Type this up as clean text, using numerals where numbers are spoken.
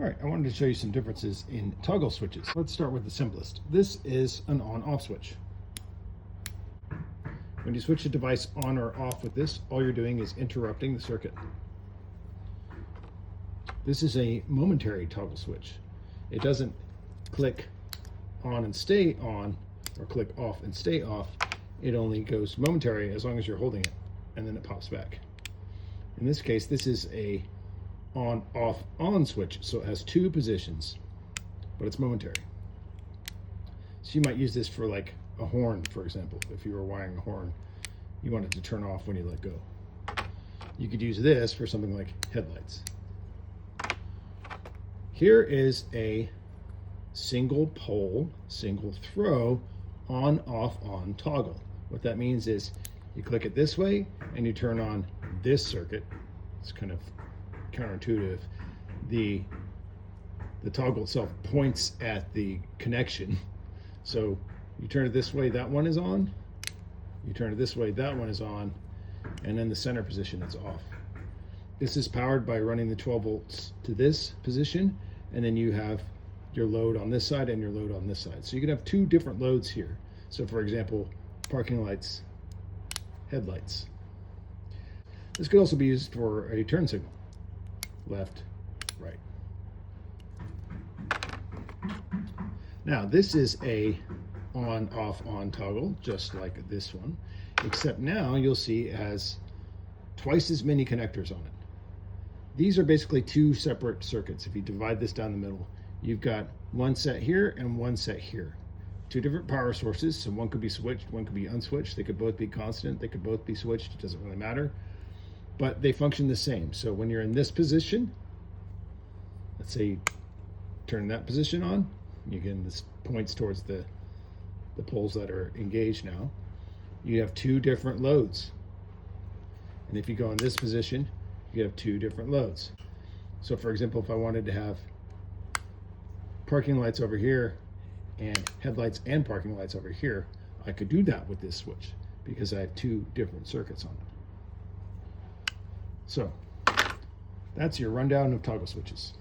All right, I wanted to show you some differences in toggle switches. Let's start with the simplest. This is an on-off switch. When you switch a device on or off with this, all you're doing is interrupting the circuit. This is a momentary toggle switch. It doesn't click on and stay on, or click off and stay off. It only goes momentary as long as you're holding it, and then it pops back. In this case, this is a on, off, on switch, so it has two positions, but it's momentary. So you might use this for like a horn, for example. If you were wiring a horn, you want it to turn off when you let go. You could use this for something like headlights. Here is a single pole, single throw, on, off, on toggle. What that means is you click it this way and you turn on this circuit. It's kind of counterintuitive. The toggle itself points at the connection. So you turn it this way, that one is on. You turn it this way, that one is on. And then the center position is off. This is powered by running the 12 volts to this position, and then you have your load on this side and your load on this side. So you can have two different loads here. So for example, parking lights, headlights. This could also be used for a turn signal, left, right. Now this is a on, off, on toggle, just like this one, except now you'll see it has twice as many connectors on it. These are basically two separate circuits. If you divide this down the middle, you've got one set here and one set here. Two different power sources, so one could be switched, one could be unswitched. They could both be constant, they could both be switched, it doesn't really matter. But they function the same. So when you're in this position, let's say you turn that position on, again, this points towards the poles that are engaged now. You have two different loads. And if you go in this position, you have two different loads. So for example, if I wanted to have parking lights over here and headlights and parking lights over here, I could do that with this switch because I have two different circuits on it. So that's your rundown of toggle switches.